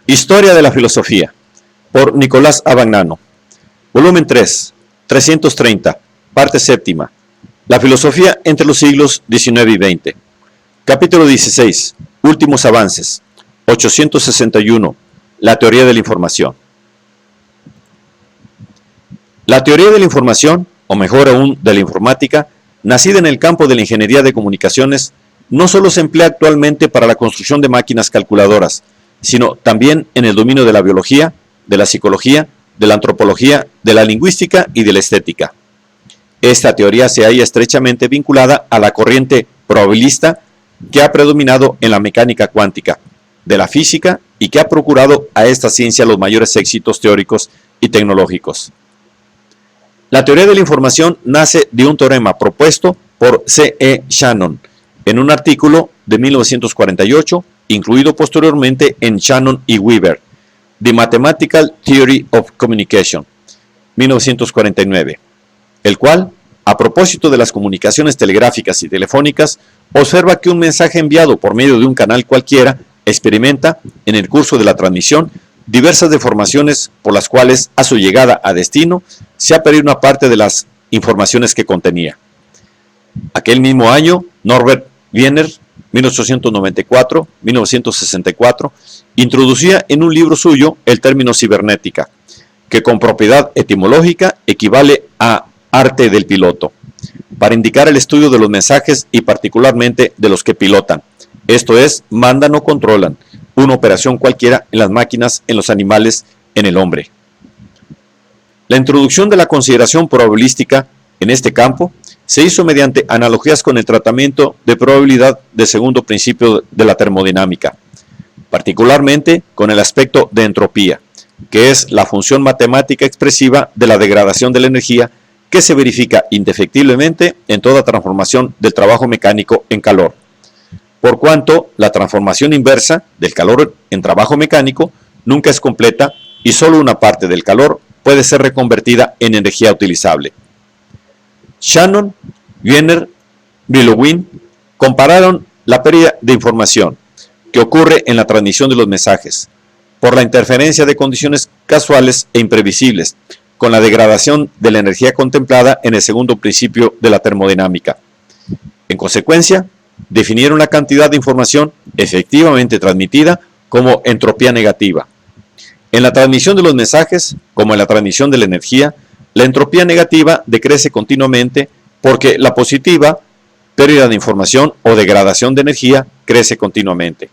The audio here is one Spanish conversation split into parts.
Historia de la filosofía, por Nicolás Abagnano. Volumen 3, 330, parte séptima. La filosofía entre los siglos XIX y XX. Capítulo 16, últimos avances. 861, la teoría de la información. La teoría de la información, o mejor aún, de la informática, nacida en el campo de la ingeniería de comunicaciones, no solo se emplea actualmente para la construcción de máquinas calculadoras, sino también en el dominio de la biología, de la psicología, de la antropología, de la lingüística y de la estética. Esta teoría se halla estrechamente vinculada a la corriente probabilista que ha predominado en la mecánica cuántica, de la física y que ha procurado a esta ciencia los mayores éxitos teóricos y tecnológicos. La teoría de la información nace de un teorema propuesto por C. E. Shannon en un artículo de 1948, incluido posteriormente en Shannon y Weaver, The Mathematical Theory of Communication, 1949, el cual, a propósito de las comunicaciones telegráficas y telefónicas, observa que un mensaje enviado por medio de un canal cualquiera experimenta, en el curso de la transmisión, diversas deformaciones por las cuales, a su llegada a destino, se ha perdido una parte de las informaciones que contenía. Aquel mismo año, Norbert Wiener, 1894-1964, introducía en un libro suyo el término cibernética, que con propiedad etimológica equivale a arte del piloto, para indicar el estudio de los mensajes y particularmente de los que pilotan, esto es, mandan o controlan una operación cualquiera en las máquinas, en los animales, en el hombre. La introducción de la consideración probabilística en este campo se hizo mediante analogías con el tratamiento de probabilidad de segundo principio de la termodinámica, particularmente con el aspecto de entropía, que es la función matemática expresiva de la degradación de la energía que se verifica indefectiblemente en toda transformación del trabajo mecánico en calor, por cuanto la transformación inversa del calor en trabajo mecánico nunca es completa y solo una parte del calor puede ser reconvertida en energía utilizable. Shannon, Wiener, Brillouin compararon la pérdida de información que ocurre en la transmisión de los mensajes por la interferencia de condiciones casuales e imprevisibles con la degradación de la energía contemplada en el segundo principio de la termodinámica. En consecuencia, definieron la cantidad de información efectivamente transmitida como entropía negativa. En la transmisión de los mensajes, como en la transmisión de la energía, la entropía negativa decrece continuamente porque la positiva, pérdida de información o degradación de energía, crece continuamente.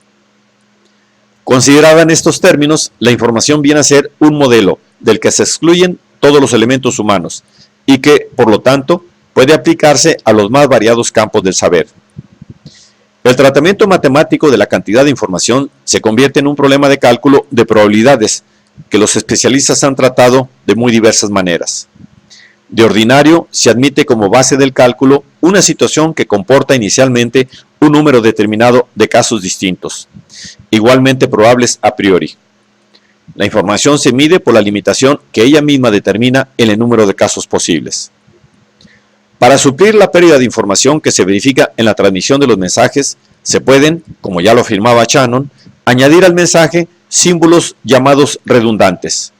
Considerada en estos términos, la información viene a ser un modelo del que se excluyen todos los elementos humanos y que, por lo tanto, puede aplicarse a los más variados campos del saber. El tratamiento matemático de la cantidad de información se convierte en un problema de cálculo de probabilidades que los especialistas han tratado de muy diversas maneras. De ordinario, se admite como base del cálculo una situación que comporta inicialmente un número determinado de casos distintos, igualmente probables a priori. La información se mide por la limitación que ella misma determina en el número de casos posibles. Para suplir la pérdida de información que se verifica en la transmisión de los mensajes, se pueden, como ya lo afirmaba Shannon, añadir al mensaje símbolos llamados redundantes,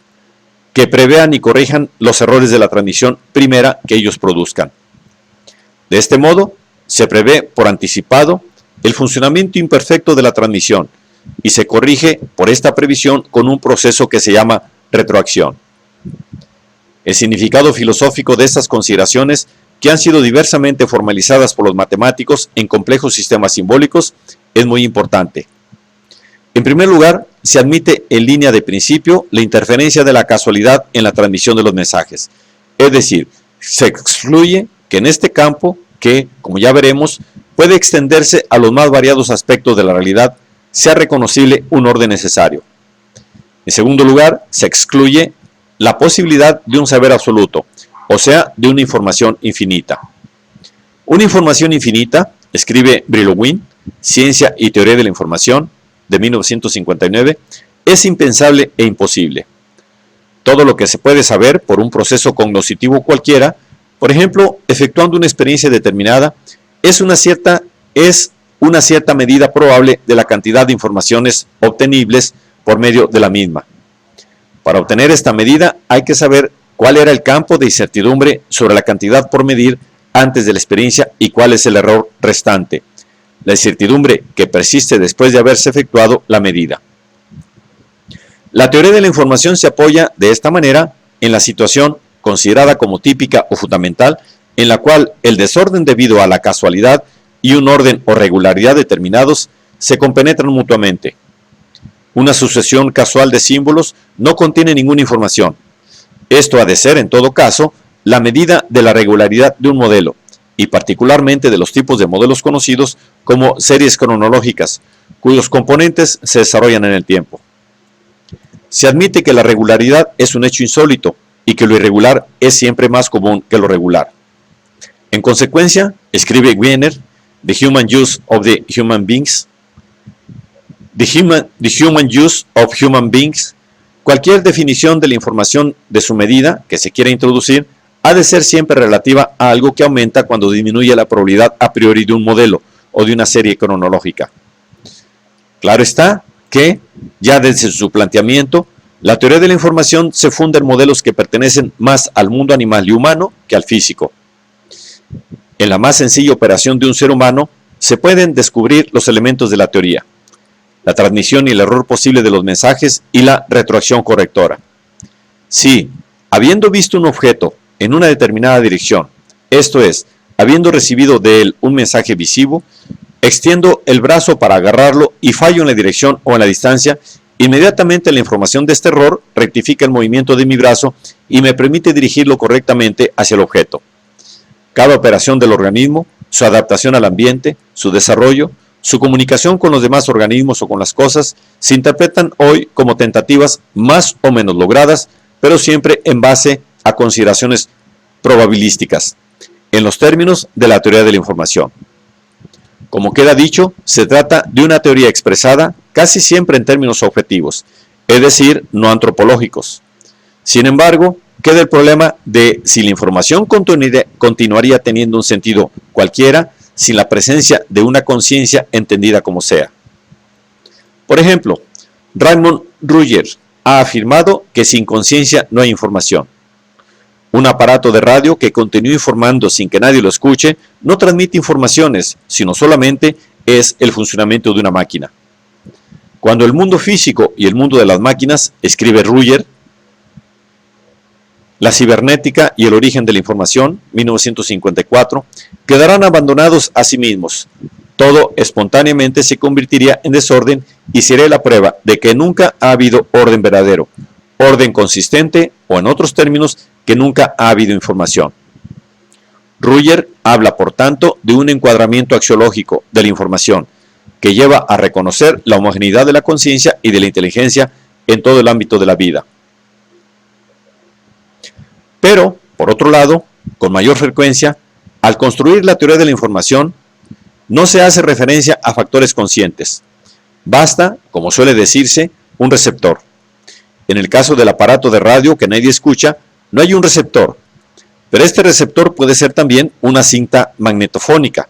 que prevean y corrijan los errores de la transmisión primera que ellos produzcan. De este modo, se prevé por anticipado el funcionamiento imperfecto de la transmisión y se corrige por esta previsión con un proceso que se llama retroacción. El significado filosófico de estas consideraciones, que han sido diversamente formalizadas por los matemáticos en complejos sistemas simbólicos, es muy importante. En primer lugar, se admite en línea de principio la interferencia de la casualidad en la transmisión de los mensajes. Es decir, se excluye que en este campo, que, como ya veremos, puede extenderse a los más variados aspectos de la realidad, sea reconocible un orden necesario. En segundo lugar, se excluye la posibilidad de un saber absoluto, o sea, de una información infinita. Una información infinita, escribe Brillouin, Ciencia y Teoría de la Información, de 1959, es impensable e imposible. Todo lo que se puede saber por un proceso cognoscitivo cualquiera, por ejemplo, efectuando una experiencia determinada, es una cierta medida probable de la cantidad de informaciones obtenibles por medio de la misma. Para obtener esta medida hay que saber cuál era el campo de incertidumbre sobre la cantidad por medir antes de la experiencia y cuál es el error restante, la incertidumbre que persiste después de haberse efectuado la medida. La teoría de la información se apoya de esta manera en la situación considerada como típica o fundamental, en la cual el desorden debido a la casualidad y un orden o regularidad determinados se compenetran mutuamente. Una sucesión casual de símbolos no contiene ninguna información. Esto ha de ser, en todo caso, la medida de la regularidad de un modelo, y particularmente de los tipos de modelos conocidos como series cronológicas, cuyos componentes se desarrollan en el tiempo. Se admite que la regularidad es un hecho insólito y que lo irregular es siempre más común que lo regular. En consecuencia, escribe Wiener, The Human Use of the Human Beings, The Human Use of Human Beings, cualquier definición de la información de su medida que se quiera introducir ha de ser siempre relativa a algo que aumenta cuando disminuye la probabilidad a priori de un modelo o de una serie cronológica. Claro está que, ya desde su planteamiento, la teoría de la información se funda en modelos que pertenecen más al mundo animal y humano que al físico. En la más sencilla operación de un ser humano se pueden descubrir los elementos de la teoría: la transmisión y el error posible de los mensajes y la retroacción correctora. Si, habiendo visto un objeto en una determinada dirección, esto es, habiendo recibido de él un mensaje visivo, extiendo el brazo para agarrarlo y fallo en la dirección o en la distancia, inmediatamente la información de este error rectifica el movimiento de mi brazo y me permite dirigirlo correctamente hacia el objeto. Cada operación del organismo, su adaptación al ambiente, su desarrollo, su comunicación con los demás organismos o con las cosas, se interpretan hoy como tentativas más o menos logradas, pero siempre en base a consideraciones probabilísticas, en los términos de la teoría de la información. Como queda dicho, se trata de una teoría expresada casi siempre en términos objetivos, es decir, no antropológicos. Sin embargo, queda el problema de si la información continuaría teniendo un sentido cualquiera sin la presencia de una conciencia entendida como sea. Por ejemplo, Raymond Rugger ha afirmado que sin conciencia no hay información. Un aparato de radio que continúa informando sin que nadie lo escuche no transmite informaciones, sino solamente es el funcionamiento de una máquina. Cuando el mundo físico y el mundo de las máquinas, escribe Rugger, La cibernética y el origen de la información, 1954, quedarán abandonados a sí mismos. Todo espontáneamente se convertiría en desorden y sería la prueba de que nunca ha habido orden verdadero, orden consistente o, en otros términos, que nunca ha habido información. Rugger habla, por tanto, de un encuadramiento axiológico de la información que lleva a reconocer la homogeneidad de la conciencia y de la inteligencia en todo el ámbito de la vida. Pero, por otro lado, con mayor frecuencia, al construir la teoría de la información, no se hace referencia a factores conscientes. Basta, como suele decirse, un receptor. En el caso del aparato de radio que nadie escucha, no hay un receptor, pero este receptor puede ser también una cinta magnetofónica.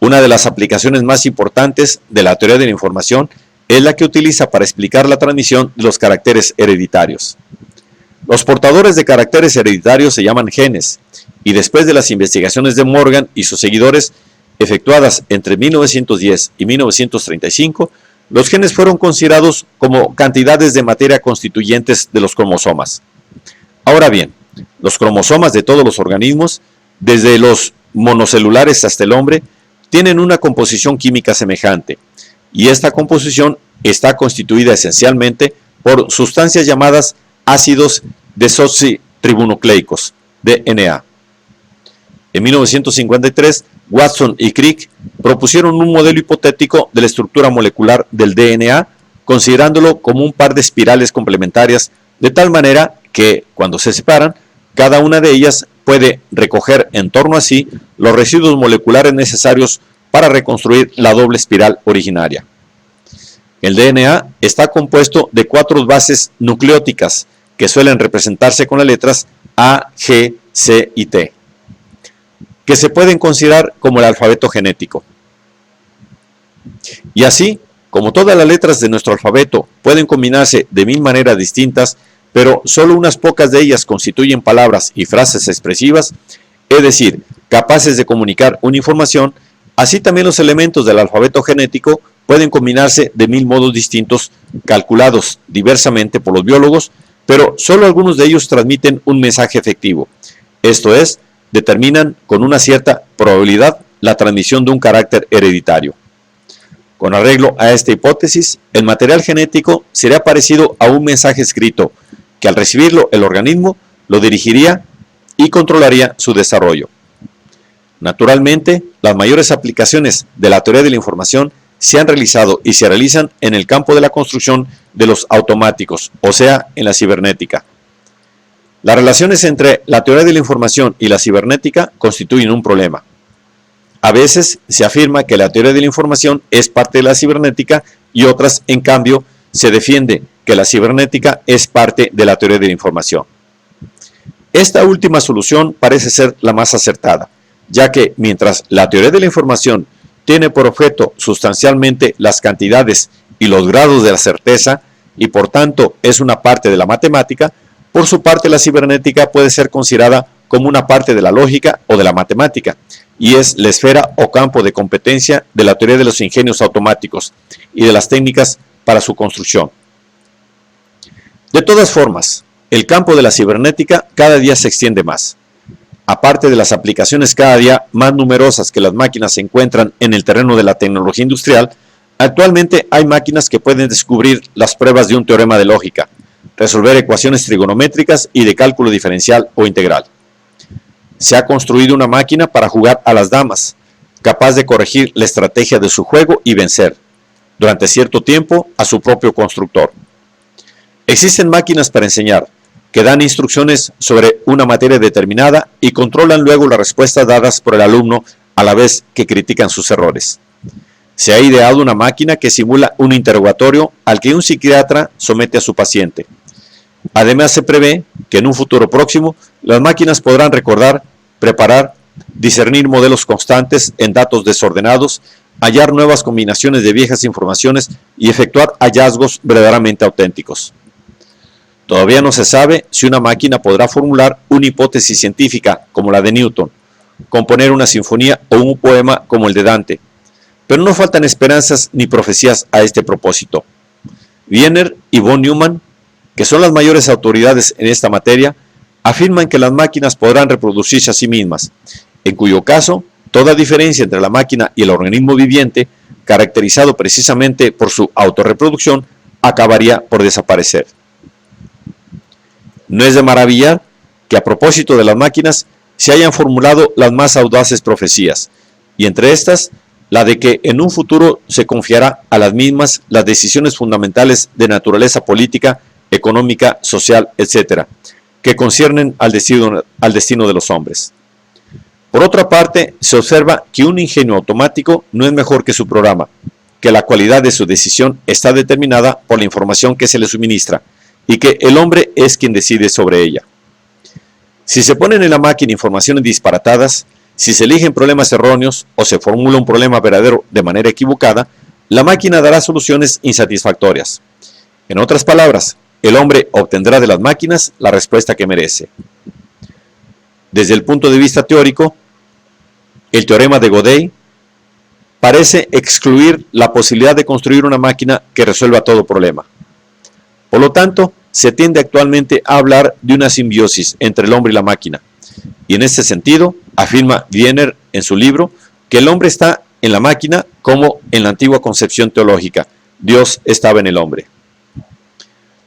Una de las aplicaciones más importantes de la teoría de la información es la que utiliza para explicar la transmisión de los caracteres hereditarios. Los portadores de caracteres hereditarios se llaman genes, y después de las investigaciones de Morgan y sus seguidores, efectuadas entre 1910 y 1935, los genes fueron considerados como cantidades de materia constituyentes de los cromosomas. Ahora bien, los cromosomas de todos los organismos, desde los monocelulares hasta el hombre, tienen una composición química semejante, y esta composición está constituida esencialmente por sustancias llamadas ácidos desoxirribonucleicos, DNA. En 1953, Watson y Crick propusieron un modelo hipotético de la estructura molecular del DNA, considerándolo como un par de espirales complementarias, de tal manera que, cuando se separan, cada una de ellas puede recoger en torno a sí los residuos moleculares necesarios para reconstruir la doble espiral originaria. El DNA está compuesto de 4 bases nucleóticas que suelen representarse con las letras A, G, C y T, que se pueden considerar como el alfabeto genético. Y así, Como todas las letras de nuestro alfabeto pueden combinarse de 1000 maneras distintas, pero solo unas pocas de ellas constituyen palabras y frases expresivas, es decir, capaces de comunicar una información, así también los elementos del alfabeto genético pueden combinarse de 1000 modos distintos, calculados diversamente por los biólogos, pero solo algunos de ellos transmiten un mensaje efectivo. Esto es, determinan con una cierta probabilidad la transmisión de un carácter hereditario. Con arreglo a esta hipótesis, el material genético sería parecido a un mensaje escrito, que al recibirlo el organismo lo dirigiría y controlaría su desarrollo. Naturalmente, las mayores aplicaciones de la teoría de la información se han realizado y se realizan en el campo de la construcción de los automáticos, o sea, en la cibernética. Las relaciones entre la teoría de la información y la cibernética constituyen un problema. A veces se afirma que la teoría de la información es parte de la cibernética y otras, en cambio, se defiende que la cibernética es parte de la teoría de la información. Esta última solución parece ser la más acertada, ya que mientras la teoría de la información tiene por objeto sustancialmente las cantidades y los grados de la certeza y por tanto es una parte de la matemática, por su parte la cibernética puede ser considerada como una parte de la lógica o de la matemática, y es la esfera o campo de competencia de la teoría de los ingenios automáticos y de las técnicas para su construcción. De todas formas, el campo de la cibernética cada día se extiende más. Aparte de las aplicaciones cada día más numerosas que las máquinas se encuentran en el terreno de la tecnología industrial, actualmente hay máquinas que pueden descubrir las pruebas de un teorema de lógica, resolver ecuaciones trigonométricas y de cálculo diferencial o integral. Se ha construido una máquina para jugar a las damas, capaz de corregir la estrategia de su juego y vencer, durante cierto tiempo, a su propio constructor. Existen máquinas para enseñar, que dan instrucciones sobre una materia determinada y controlan luego las respuestas dadas por el alumno a la vez que critican sus errores. Se ha ideado una máquina que simula un interrogatorio al que un psiquiatra somete a su paciente. Además, se prevé que en un futuro próximo las máquinas podrán recordar, preparar, discernir modelos constantes en datos desordenados, hallar nuevas combinaciones de viejas informaciones y efectuar hallazgos verdaderamente auténticos. Todavía no se sabe si una máquina podrá formular una hipótesis científica como la de Newton, componer una sinfonía o un poema como el de Dante, pero no faltan esperanzas ni profecías a este propósito. Wiener y von Neumann, que son las mayores autoridades en esta materia, afirman que las máquinas podrán reproducirse a sí mismas, en cuyo caso, toda diferencia entre la máquina y el organismo viviente, caracterizado precisamente por su autorreproducción, acabaría por desaparecer. No es de maravillar que a propósito de las máquinas se hayan formulado las más audaces profecías, y entre estas, la de que en un futuro se confiará a las mismas las decisiones fundamentales de naturaleza política, económica, social, etc., que conciernen al destino de los hombres. Por otra parte, se observa que un ingenio automático no es mejor que su programa, que la cualidad de su decisión está determinada por la información que se le suministra, y que el hombre es quien decide sobre ella. Si se ponen en la máquina informaciones disparatadas, si se eligen problemas erróneos o se formula un problema verdadero de manera equivocada, la máquina dará soluciones insatisfactorias. En otras palabras, el hombre obtendrá de las máquinas la respuesta que merece. Desde el punto de vista teórico, el teorema de Gödel parece excluir la posibilidad de construir una máquina que resuelva todo problema. Por lo tanto, se tiende actualmente a hablar de una simbiosis entre el hombre y la máquina. Y en este sentido, afirma Wiener en su libro, que el hombre está en la máquina como en la antigua concepción teológica. Dios estaba en el hombre.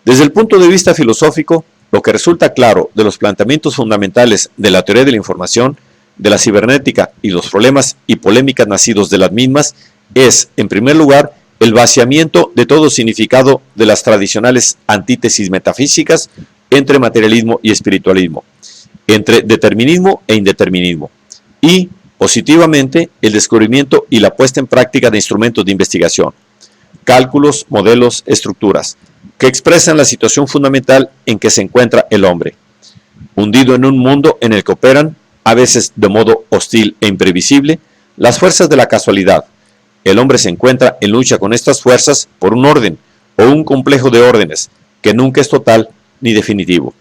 Desde el punto de vista filosófico, lo que resulta claro de los planteamientos fundamentales de la teoría de la información, de la cibernética y los problemas y polémicas nacidos de las mismas es, en primer lugar, el vaciamiento de todo significado de las tradicionales antítesis metafísicas entre materialismo y espiritualismo, entre determinismo e indeterminismo, y, positivamente, el descubrimiento y la puesta en práctica de instrumentos de investigación, cálculos, modelos, estructuras, que expresan la situación fundamental en que se encuentra el hombre, hundido en un mundo en el que operan, a veces de modo hostil e imprevisible, las fuerzas de la casualidad, el hombre se encuentra en lucha con estas fuerzas por un orden o un complejo de órdenes que nunca es total ni definitivo.